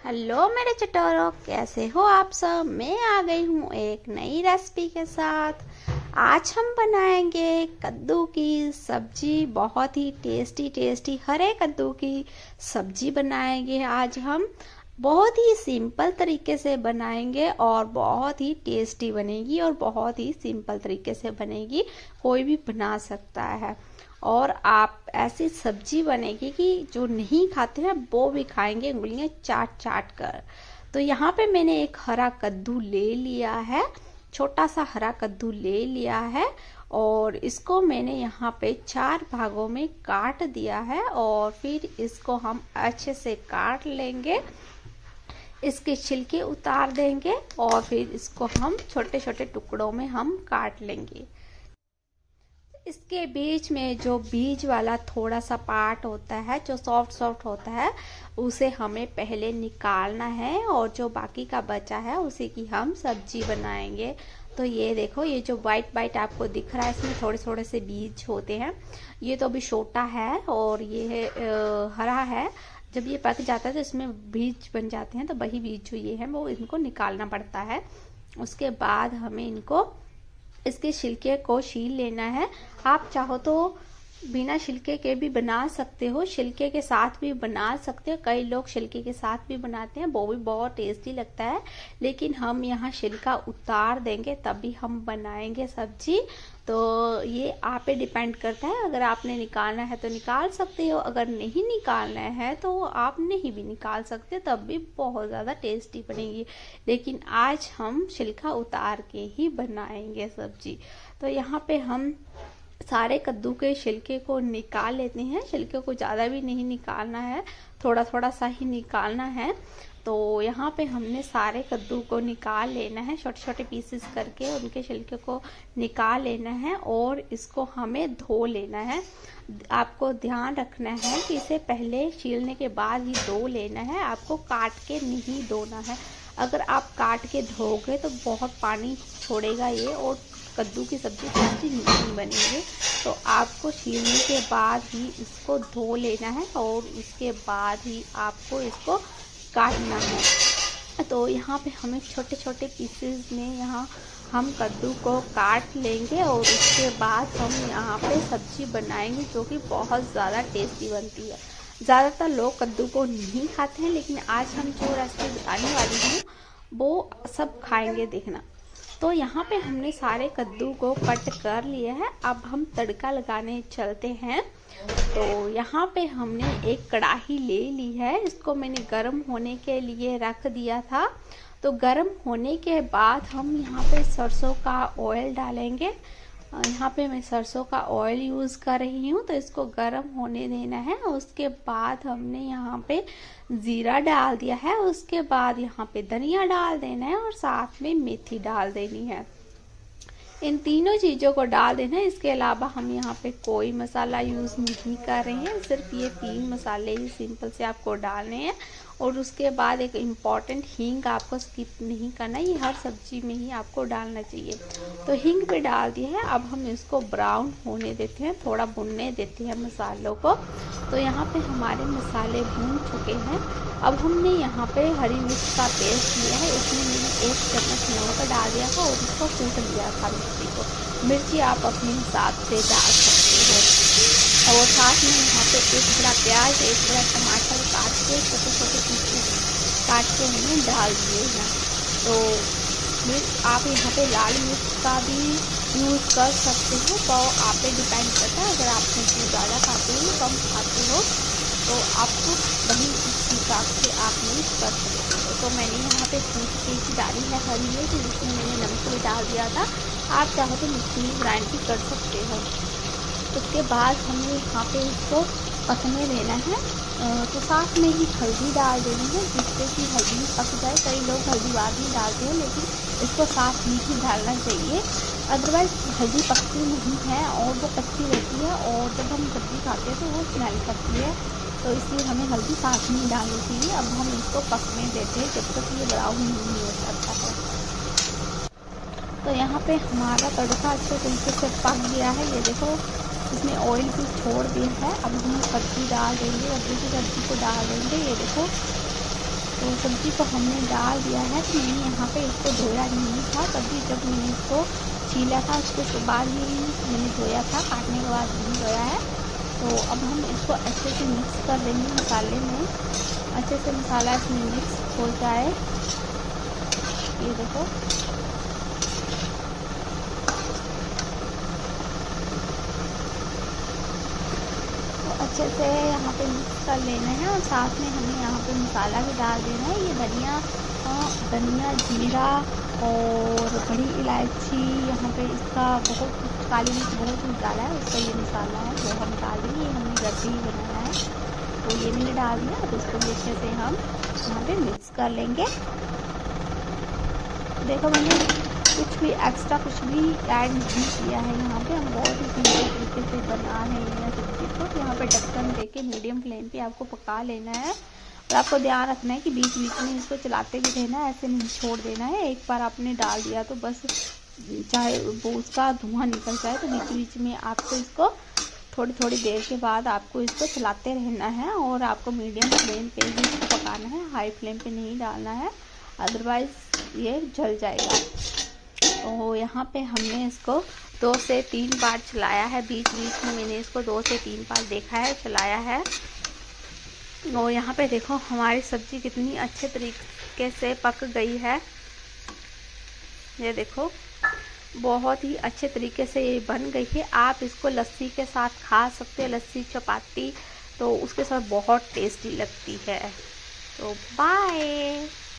Hello मेरे चटोरों, कैसे हो आप सब। मैं आ गई हूँ एक नई रेसिपी के साथ। आज हम बनाएंगे कद्दू की सब्जी। बहुत ही टेस्टी टेस्टी हरे कद्दू की सब्जी बनाएंगे आज हम। बहुत ही सिंपल तरीके से बनाएंगे और बहुत ही टेस्टी बनेगी और बहुत ही सिंपल तरीके से बनेगी, कोई भी बना सकता है। और आप ऐसी सब्जी बनेगी कि जो नहीं खाते हैं वो भी खाएंगे उंगलियां चाट चाट कर। तो यहाँ पे मैंने एक हरा कद्दू ले लिया है, छोटा सा हरा कद्दू ले लिया है और इसको मैंने यहाँ पे 4 भागों में काट दिया है और फिर इसको हम अच्छे से काट लेंगे। इसके छिलके उतार देंगे और फिर इसको हम छोटे छोटे टुकड़ों में हम काट लेंगे। इसके बीच में जो बीज वाला थोड़ा सा पार्ट होता है, जो सॉफ्ट सॉफ्ट होता है, उसे हमें पहले निकालना है और जो बाकी का बचा है उसी की हम सब्जी बनाएंगे। तो ये देखो, ये जो वाइट वाइट आपको दिख रहा है इसमें थोड़े थोड़े से बीज होते हैं। ये तो अभी छोटा है और ये हरा है। जब ये पक जाता है तो इसमें बीज बन जाते हैं, तो वही बीज जो ये है वो इनको निकालना पड़ता है। उसके बाद हमें इनको इसके छिलके को छील लेना है। आप चाहो तो बिना छिलके के भी बना सकते हो, छिलके के साथ भी बना सकते हो। कई लोग छिलके के साथ भी बनाते हैं, वो भी बहुत टेस्टी लगता है। लेकिन हम यहाँ छिलका उतार देंगे तभी हम बनाएंगे सब्जी। तो ये आप पे डिपेंड करता है। अगर आपने निकालना है तो निकाल सकते हो, अगर नहीं निकालना है तो आप नहीं भी निकाल सकते, तब भी बहुत ज़्यादा टेस्टी बनेगी। लेकिन आज हम छिलका उतार के ही बनाएंगे सब्जी। तो यहाँ पे हम सारे कद्दू के छिलके को निकाल लेते हैं। छिलके को ज़्यादा भी नहीं निकालना है, थोड़ा थोड़ा सा ही निकालना है। तो यहाँ पे हमने सारे कद्दू को निकाल लेना है, छोटे छोटे पीसेस करके उनके छिलके को निकाल लेना है और इसको हमें धो लेना है। आपको ध्यान रखना है कि इसे पहले छीलने के बाद ही धो लेना है, आपको काट के नहीं धोना है। अगर आप काट के धोगे तो बहुत पानी छोड़ेगा ये और कद्दू की सब्जी टेस्टी नहीं बनेगी। तो आपको छीलने के बाद ही इसको धो लेना है और उसके बाद ही आपको इसको काटना है। तो यहाँ पे हमें छोटे छोटे पीसेस में यहाँ हम कद्दू को काट लेंगे और उसके बाद हम यहाँ पे सब्जी बनाएंगे जो कि बहुत ज़्यादा टेस्टी बनती है। ज़्यादातर लोग कद्दू को नहीं खाते हैं, लेकिन आज हम जो रेसिपी बताने वाली हूँ वो सब खाएंगे, देखना। तो यहाँ पे हमने सारे कद्दू को कट कर लिया है। अब हम तड़का लगाने चलते हैं। तो यहाँ पे हमने एक कढ़ाई ले ली है, इसको मैंने गरम होने के लिए रख दिया था। तो गरम होने के बाद हम यहाँ पे सरसों का ऑयल डालेंगे। यहाँ पे मैं सरसों का ऑयल यूज़ कर रही हूँ, तो इसको गरम होने देना है। उसके बाद हमने यहाँ पे जीरा डाल दिया है, उसके बाद यहाँ पे धनिया डाल देना है और साथ में मेथी डाल देनी है। इन तीनों चीज़ों को डाल देना है। इसके अलावा हम यहाँ पे कोई मसाला यूज़ नहीं कर रहे हैं, सिर्फ ये 3 मसाले ही सिंपल से आपको डालने हैं। और उसके बाद एक इम्पॉर्टेंट हींग आपको स्किप नहीं करना, ये हर सब्जी में ही आपको डालना चाहिए। तो हींग पे डाल दिया है। अब हम इसको ब्राउन होने देते हैं, थोड़ा भुनने देते हैं मसालों को। तो यहाँ पे हमारे मसाले भून चुके हैं। अब हमने यहाँ पे हरी मिर्च का पेस्ट लिया है, इसमें मैंने 1 चम्मच नमक डाल दिया था और इसको कूट लिया था मिर्ची को। मिर्ची आप अपने हिसाब से डाल सकते हो। और साथ में यहाँ पे एक बड़ा प्याज, एक बड़ा टमाटर काट के छोटे छोटे पीसेस काट के हमने डाल दिए हैं। तो मिर्च आप यहाँ पे लाल मिर्च का भी यूज़ कर सकते हो, तो आप पे डिपेंड करता है। अगर आप मिर्ची ज़्यादा खाते हो कम खाते हो तो आपको वही इस हिसाब से आप मिर्च कर सकते हो। तो मैंने यहाँ पे 3 चीज़ डाली है हरी मिर्च, जिसमें मैंने नमक भी डाल दिया था। आप चाहो तो मिक्सी में ग्राइंड भी कर सकते हो। उसके बाद हमें यहाँ पे इसको पकने देना है। तो साथ में ही हल्दी डाल देनी है, जिससे कि हल्दी पक जाए। कई लोग हल्दी बाद में डालते हैं, लेकिन इसको साथ में ही डालना चाहिए, अदरवाइज हल्दी पकती नहीं है और वो कच्ची रहती है और जब हम सब्जी खाते हैं तो वो स्मेल करती है। तो इसलिए हमें हल्दी साथ में डालनी चाहिए। अब हम इसको पकने देते हैं जब तक ये ब्राउन नहीं हो जाता है। तो यहाँ पे हमारा तड़का अच्छे तरीके से पक गया है, ये देखो इसमें ऑयल भी छोड़ दिया है। अब हम सब्जी डाल देंगे, कद्दू की सब्जी को डाल देंगे। ये देखो तो सब्ज़ी को हमने डाल दिया है। तो मैंने यहाँ पे इसको धोया नहीं था, तभी जब मैंने इसको छीला था उसके बाद ही मैंने धोया था, काटने के बाद नहीं धोया है। तो अब हम इसको अच्छे से मिक्स कर देंगे मसाले में, अच्छे से मसाला इसमें मिक्स हो जाए। ये देखो, अच्छे से यहाँ पे मिक्स कर लेना है और साथ में हमें यहाँ पे मसाला भी डाल देना है। ये धनिया, जीरा और बड़ी इलायची, यहाँ पे इसका बहुत कुछ, काली मिर्च बहुत कुछ डाला है, उसका ये मसाला है जो हम डाल देंगे। ये हमने घर पे ही बनाया है, तो ये मैंने डाल दिया। तो इसको भी अच्छे से हम यहाँ पे मिक्स कर लेंगे। देखो मैंने कुछ भी एक्स्ट्रा कुछ भी ऐड नहीं किया है। यहाँ पे हम बहुत ही सिंपल तरीके से बना रहे हैं सब्जी को। तो यहाँ पे ढक्कन देके मीडियम फ्लेम पे आपको पका लेना है और आपको ध्यान रखना है कि बीच बीच में इसको चलाते भी रहना है, ऐसे नहीं छोड़ देना है। एक बार आपने डाल दिया तो बस, चाहे वो उसका धुआं निकल जाए, तो बीच बीच में आपको इसको थोड़ी थोड़ी देर के बाद आपको इसको चलाते रहना है और आपको मीडियम फ्लेम पे ही इसको पकाना है, हाई फ्लेम पे नहीं डालना है, अदरवाइज़ ये जल जाएगा। तो यहाँ पे हमने इसको 2 से 3 बार चलाया है, बीच बीच में मैंने इसको 2 से 3 बार देखा है, चलाया है। और यहाँ पे देखो हमारी सब्ज़ी कितनी अच्छे तरीके से पक गई है। ये देखो बहुत ही अच्छे तरीके से ये बन गई है। आप इसको लस्सी के साथ खा सकते हैं, लस्सी चपाती, तो उसके साथ बहुत टेस्टी लगती है। तो बाय।